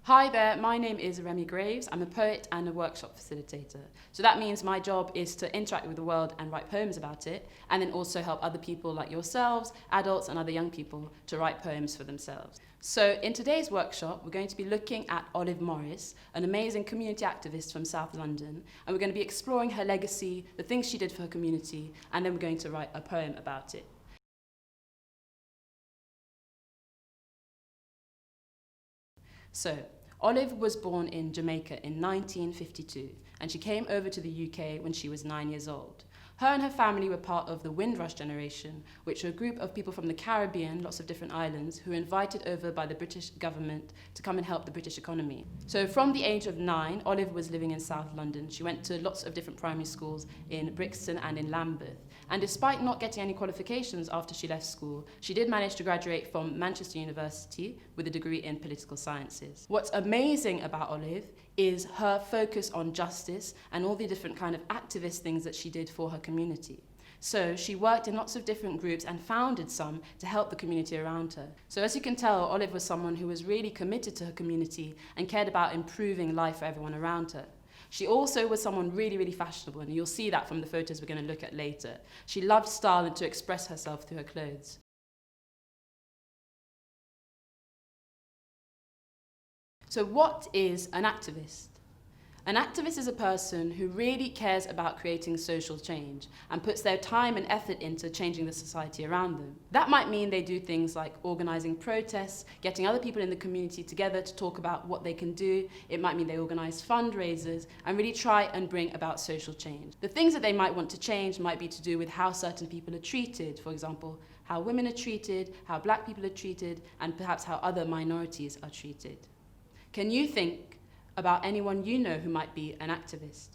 Hi there, my name is Remi Graves. I'm a poet and a workshop facilitator. So that means my job is to interact with the world and write poems about it, and then also help other people like yourselves, adults and other young people, to write poems for themselves. So in today's workshop, we're going to be looking at Olive Morris, an amazing community activist from South London, and we're going to be exploring her legacy, the things she did for her community, and then we're going to write a poem about it. So, Olive was born in Jamaica in 1952, and she came over to the UK when she was 9 years old. Her and her family were part of the Windrush generation, which were a group of people from the Caribbean, lots of different islands, who were invited over by the British government to come and help the British economy. So from the age of 9, Olive was living in South London. She went to lots of different primary schools in Brixton and in Lambeth. And despite not getting any qualifications after she left school, she did manage to graduate from Manchester University with a degree in political sciences. What's amazing about Olive is her focus on justice and all the different kind of activist things that she did for her community. So she worked in lots of different groups and founded some to help the community around her. So as you can tell, Olive was someone who was really committed to her community and cared about improving life for everyone around her. She also was someone really, really fashionable, and you'll see that from the photos we're going to look at later. She loved style and to express herself through her clothes. So what is an activist? An activist is a person who really cares about creating social change and puts their time and effort into changing the society around them. That might mean they do things like organising protests, getting other people in the community together to talk about what they can do. It might mean they organise fundraisers and really try and bring about social change. The things that they might want to change might be to do with how certain people are treated, for example, how women are treated, how black people are treated, and perhaps how other minorities are treated. Can you think about anyone you know who might be an activist?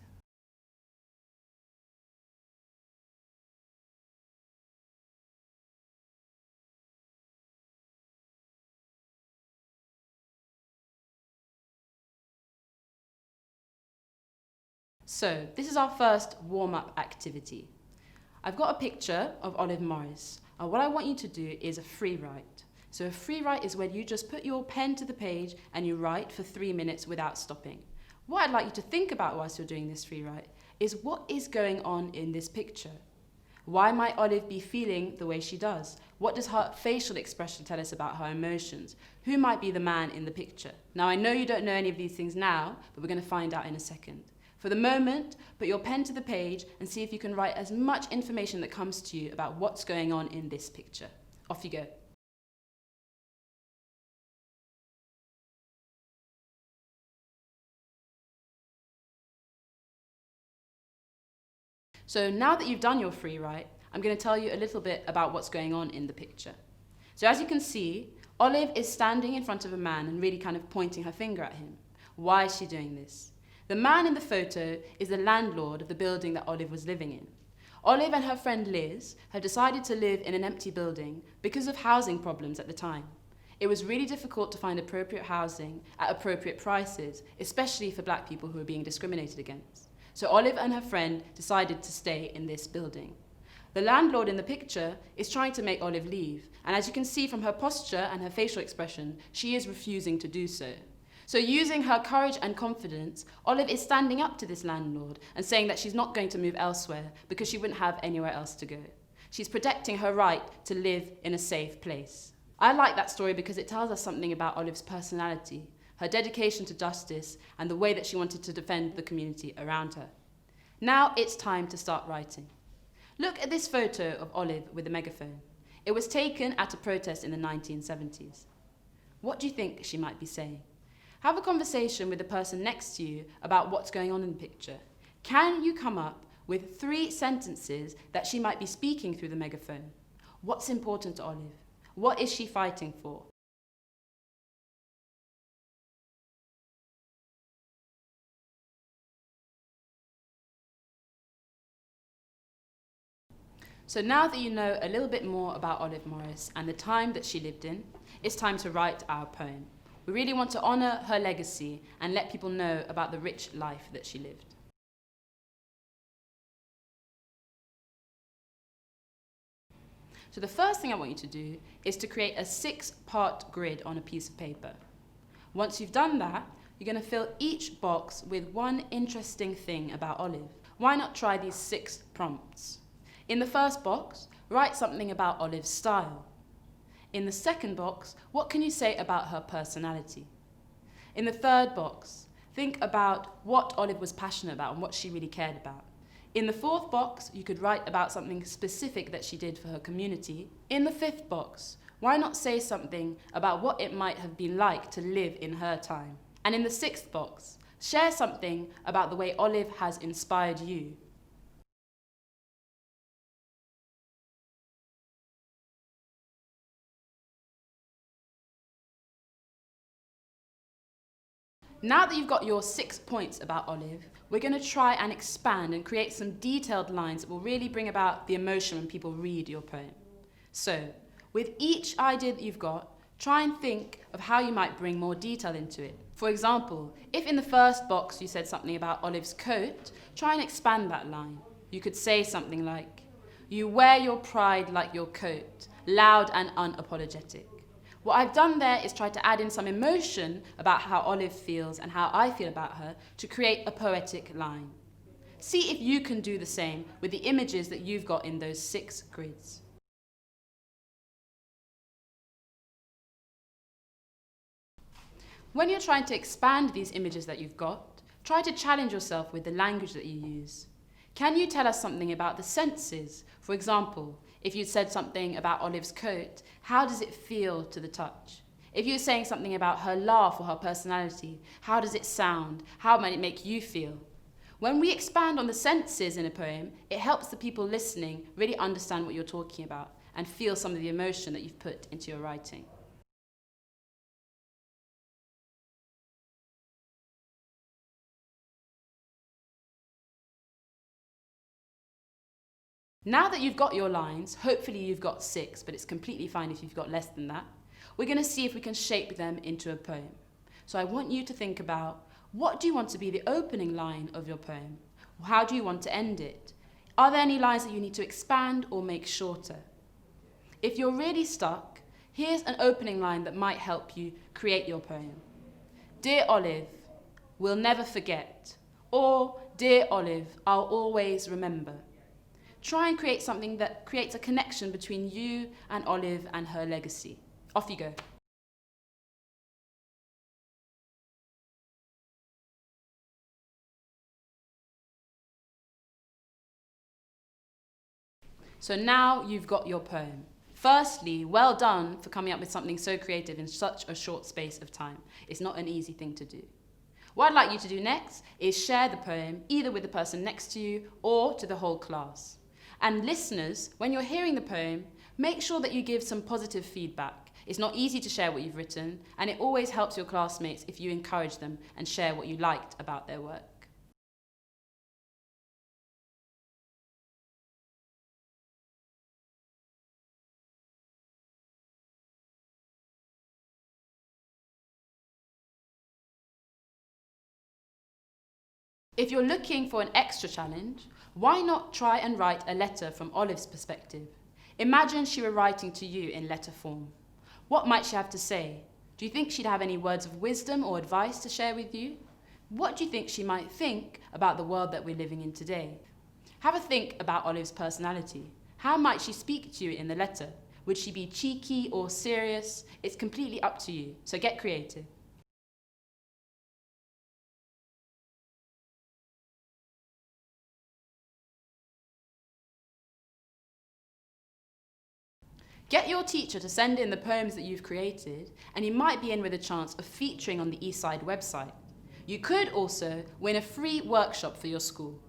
So, this is our first warm-up activity. I've got a picture of Olive Morris. What I want you to do is a free write. So a free write is where you just put your pen to the page and you write for 3 minutes without stopping. What I'd like you to think about whilst you're doing this free write is what is going on in this picture? Why might Olive be feeling the way she does? What does her facial expression tell us about her emotions? Who might be the man in the picture? Now, I know you don't know any of these things now, but we're going to find out in a second. For the moment, put your pen to the page and see if you can write as much information that comes to you about what's going on in this picture. Off you go. So now that you've done your free write, I'm going to tell you a little bit about what's going on in the picture. So as you can see, Olive is standing in front of a man and really kind of pointing her finger at him. Why is she doing this? The man in the photo is the landlord of the building that Olive was living in. Olive and her friend Liz have decided to live in an empty building because of housing problems at the time. It was really difficult to find appropriate housing at appropriate prices, especially for black people who were being discriminated against. So Olive and her friend decided to stay in this building. The landlord in the picture is trying to make Olive leave, and as you can see from her posture and her facial expression, she is refusing to do so. So using her courage and confidence, Olive is standing up to this landlord and saying that she's not going to move elsewhere because she wouldn't have anywhere else to go. She's protecting her right to live in a safe place. I like that story because it tells us something about Olive's personality, her dedication to justice, and the way that she wanted to defend the community around her. Now it's time to start writing. Look at this photo of Olive with a megaphone. It was taken at a protest in the 1970s. What do you think she might be saying? Have a conversation with the person next to you about what's going on in the picture. Can you come up with 3 sentences that she might be speaking through the megaphone? What's important to Olive? What is she fighting for? So now that you know a little bit more about Olive Morris and the time that she lived in, it's time to write our poem. We really want to honour her legacy and let people know about the rich life that she lived. So the first thing I want you to do is to create a 6-part grid on a piece of paper. Once you've done that, you're going to fill each box with one interesting thing about Olive. Why not try these 6 prompts? In the first box, write something about Olive's style. In the second box, what can you say about her personality? In the third box, think about what Olive was passionate about and what she really cared about. In the fourth box, you could write about something specific that she did for her community. In the fifth box, why not say something about what it might have been like to live in her time? And in the sixth box, share something about the way Olive has inspired you. Now that you've got your 6 points about Olive, we're going to try and expand and create some detailed lines that will really bring about the emotion when people read your poem. So, with each idea that you've got, try and think of how you might bring more detail into it. For example, if in the first box you said something about Olive's coat, try and expand that line. You could say something like, "You wear your pride like your coat, loud and unapologetic." What I've done there is try to add in some emotion about how Olive feels and how I feel about her to create a poetic line. See if you can do the same with the images that you've got in those 6 grids. When you're trying to expand these images that you've got, try to challenge yourself with the language that you use. Can you tell us something about the senses? For example, if you said something about Olive's coat, how does it feel to the touch? If you're saying something about her laugh or her personality, how does it sound? How might it make you feel? When we expand on the senses in a poem, it helps the people listening really understand what you're talking about and feel some of the emotion that you've put into your writing. Now that you've got your lines, hopefully you've got 6, but it's completely fine if you've got less than that, we're going to see if we can shape them into a poem. So I want you to think about, what do you want to be the opening line of your poem? How do you want to end it? Are there any lines that you need to expand or make shorter? If you're really stuck, here's an opening line that might help you create your poem. "Dear Olive, we'll never forget," or "Dear Olive, I'll always remember." Try and create something that creates a connection between you and Olive and her legacy. Off you go. So now you've got your poem. Firstly, well done for coming up with something so creative in such a short space of time. It's not an easy thing to do. What I'd like you to do next is share the poem either with the person next to you or to the whole class. And listeners, when you're hearing the poem, make sure that you give some positive feedback. It's not easy to share what you've written, and it always helps your classmates if you encourage them and share what you liked about their work. If you're looking for an extra challenge, why not try and write a letter from Olive's perspective? Imagine she were writing to you in letter form. What might she have to say? Do you think she'd have any words of wisdom or advice to share with you? What do you think she might think about the world that we're living in today? Have a think about Olive's personality. How might she speak to you in the letter? Would she be cheeky or serious? It's completely up to you, so get creative. Get your teacher to send in the poems that you've created, and you might be in with a chance of featuring on the Eastside website. You could also win a free workshop for your school.